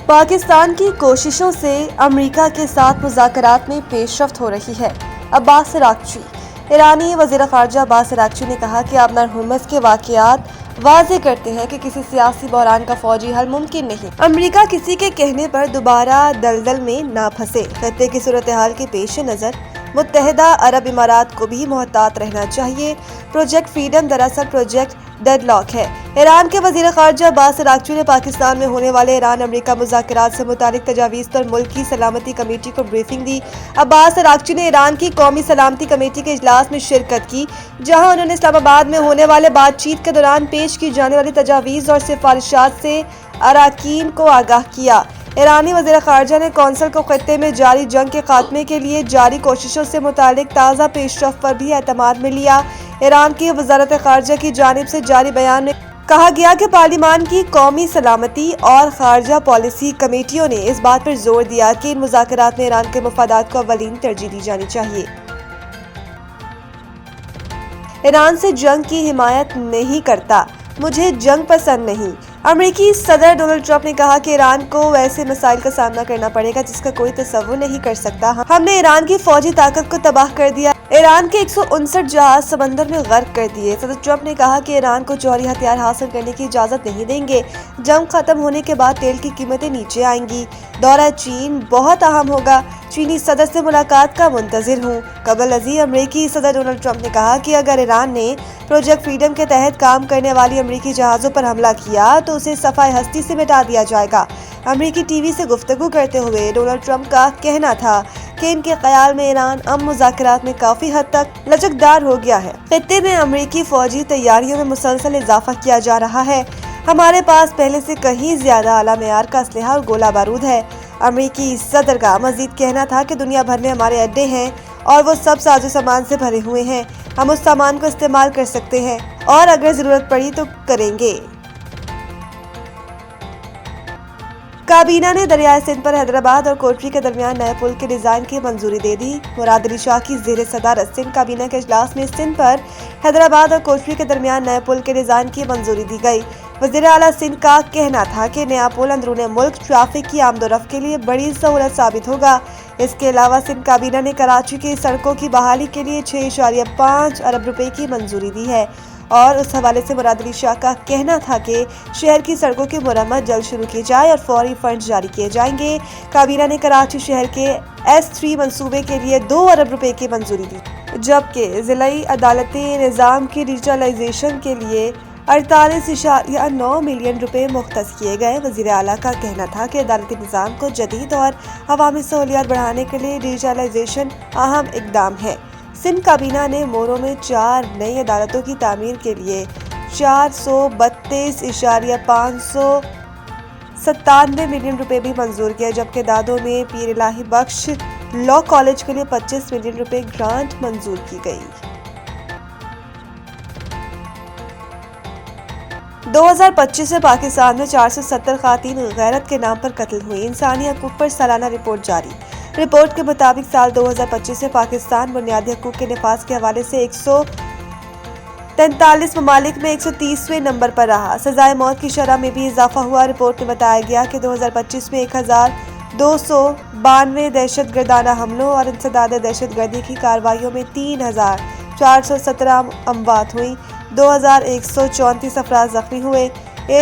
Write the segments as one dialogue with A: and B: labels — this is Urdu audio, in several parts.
A: پاکستان کی کوششوں سے امریکہ کے ساتھ مذاکرات میں پیش رفت ہو رہی ہے۔ عباس اراغچی۔ ایرانی وزیر خارجہ عباس اراغچی نے کہا کہ آبنار ہرمز کے واقعات واضح کرتے ہیں کہ کسی سیاسی بحران کا فوجی حل ممکن نہیں۔ امریکہ کسی کے کہنے پر دوبارہ دلدل میں نہ پھنسے۔ خطے کی صورتحال کے پیش نظر متحدہ عرب امارات کو بھی محتاط رہنا چاہیے۔ پروجیکٹ فریڈم دراصل پروجیکٹ ڈیڈ لاک ہے۔ ایران کے وزیر خارجہ عباس اراغچی نے پاکستان میں ہونے والے ایران امریکہ مذاکرات سے متعلق تجاویز پر ملک کی سلامتی کمیٹی کو بریفنگ دی۔ عباس اراغچی نے ایران کی قومی سلامتی کمیٹی کے اجلاس میں شرکت کی، جہاں انہوں نے اسلام آباد میں ہونے والے بات چیت کے دوران پیش کی جانے والی تجاویز اور سفارشات سے اراکین کو آگاہ کیا۔ ایرانی وزیر خارجہ نے کونسل کو خطے میں جاری جنگ کے خاتمے کے لیے جاری کوششوں سے متعلق تازہ پیش رفت پر بھی اعتماد میں لیا۔ ایران کی وزارت خارجہ کی جانب سے جاری بیان میں کہا گیا کہ پارلیمان کی قومی سلامتی اور خارجہ پالیسی کمیٹیوں نے اس بات پر زور دیا کہ ان مذاکرات میں ایران کے مفادات کو اولین ترجیح دی جانی چاہیے۔ ایران سے جنگ کی حمایت نہیں کرتا، مجھے جنگ پسند نہیں۔ امریکی صدر ڈونلڈ ٹرمپ نے کہا کہ ایران کو ویسے مسائل کا سامنا کرنا پڑے گا جس کا کوئی تصور نہیں کر سکتا۔ ہم نے ایران کی فوجی طاقت کو تباہ کر دیا، ایران کے 159 جہاز سمندر میں غرق کر دیے۔ صدر ٹرمپ نے کہا کہ ایران کو جوہری ہتھیار حاصل کرنے کی اجازت نہیں دیں گے۔ جنگ ختم ہونے کے بعد تیل کی قیمتیں نیچے آئیں گی۔ دورہ چین بہت اہم ہوگا، چینی صدر سے ملاقات کا منتظر ہوں۔ قبل ازیں امریکی صدر ڈونلڈ ٹرمپ نے کہا کہ اگر ایران نے پروجیکٹ فریڈم کے تحت کام کرنے والی امریکی جہازوں پر حملہ کیا تو اسے صفحہ ہستی سے مٹا دیا جائے گا۔ امریکی ٹی وی سے گفتگو کرتے ہوئے ڈونلڈ ٹرمپ کا کہنا تھا کہ ان کے خیال میں ایران اب مذاکرات میں کافی حد تک لچکدار ہو گیا ہے۔ خطے میں امریکی فوجی تیاریوں میں مسلسل اضافہ کیا جا رہا ہے۔ ہمارے پاس پہلے سے کہیں زیادہ اعلیٰ معیار کا اسلحہ اور گولہ بارود ہے۔ امریکی صدر کا مزید کہنا تھا کہ دنیا بھر میں ہمارے اڈے ہیں اور وہ سب ساز و سامان سے بھرے ہوئے ہیں۔ ہم اس سامان کو استعمال کر سکتے ہیں اور اگر ضرورت پڑی تو کریں گے۔ کابینہ نے دریائے سندھ پر حیدرآباد اور کوٹری کے درمیان نئے پل کے ڈیزائن کی منظوری دے دی۔ مراد علی شاہ کی زیر صدارت سندھ کابینہ کے اجلاس میں سندھ پر حیدرآباد اور کوٹری کے درمیان نئے پل کے ڈیزائن کی منظوری دی گئی۔ وزیر اعلیٰ سندھ کا کہنا تھا کہ نیا پل اندرون ملک ٹریفک کی آمد و رفت کے لیے بڑی سہولت ثابت ہوگا۔ اس کے علاوہ سندھ کابینہ نے کراچی کی سڑکوں کی بحالی کے لیے 6.5 ارب روپے کی منظوری دی ہے اور اس حوالے سے مراد علی شاہ کا کہنا تھا کہ شہر کی سڑکوں کی مرمت جلد شروع کی جائے اور فوری فنڈ جاری کیے جائیں گے۔ کابینہ نے کراچی شہر کے S3 منصوبے کے لیے 2 ارب روپے کی منظوری دی، جبکہ ضلعی عدالتی نظام کی ڈیجیٹلائزیشن کے لیے 48.9 ملین روپے مختص کیے گئے۔ وزیر اعلیٰ کا کہنا تھا کہ عدالتی نظام کو جدید اور عوامی سہولیات بڑھانے کے لیے ڈیجیٹلائزیشن اہم اقدام ہے۔ سندھ کابینہ نے مورو میں 4 نئی عدالتوں کی تعمیر کے لیے 432.597 ملین روپے بھی منظور کیے، جبکہ دادو میں پیر الہی بخش لاء کالج کے لیے 25 ملین روپے گرانٹ منظور کی گئی۔ 2025 میں پاکستان میں 470 خواتین غیرت کے نام پر قتل ہوئی۔ انسانی حقوق پر سالانہ رپورٹ جاری۔ رپورٹ کے مطابق سال 2025 میں پاکستان بنیادی حقوق کے نفاذ کے حوالے سے 143 ممالک میں 130ویں نمبر پر رہا۔ سزائے موت کی شرح میں بھی اضافہ ہوا۔ رپورٹ میں بتایا گیا کہ 2025 میں 1292 دہشت گردانہ حملوں اور انسداد دہشت گردی کی کارروائیوں میں 3417 اموات ہوئیں، 2134 افراد زخمی ہوئے۔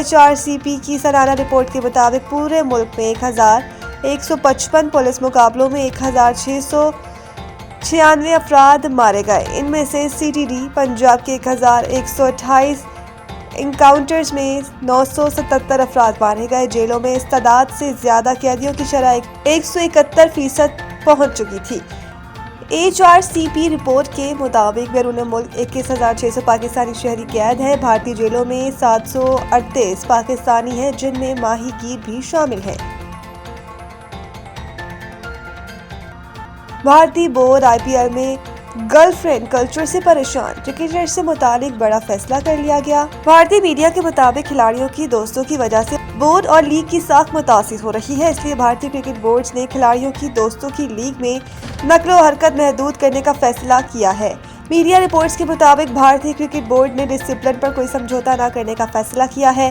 A: HRCP کی سالانہ رپورٹ کے مطابق پورے ملک میں 1155 پولیس مقابلوں میں 1696 افراد مارے گئے۔ ان میں سے CTD پنجاب کے 1128 انکاؤنٹرز میں 977 افراد مارے گئے۔ جیلوں میں استعداد سے زیادہ قیدیوں کی شرح 171% پہنچ چکی تھی۔ HRCP رپورٹ کے مطابق بیرون ملک 21,600 پاکستانی شہری قید ہیں۔ بھارتی جیلوں میں 738 پاکستانی ہیں، جن میں ماہی گیر بھی شامل ہیں۔ بھارتی بورڈ IPL میں گرل فرینڈ کلچر سے پریشان، کرکٹر سے متعلق بڑا فیصلہ کر لیا گیا۔ بھارتی میڈیا کے مطابق کھلاڑیوں کی دوستوں کی وجہ سے بورڈ اور لیگ کی ساکھ متاثر ہو رہی ہے، اس لیے بھارتی کرکٹ بورڈ نے کھلاڑیوں کی دوستوں کی لیگ میں نقل و حرکت محدود کرنے کا فیصلہ کیا ہے۔ میڈیا رپورٹس کے مطابق بھارتی کرکٹ بورڈ نے ڈسپلن پر کوئی سمجھوتہ نہ کرنے کا فیصلہ کیا ہے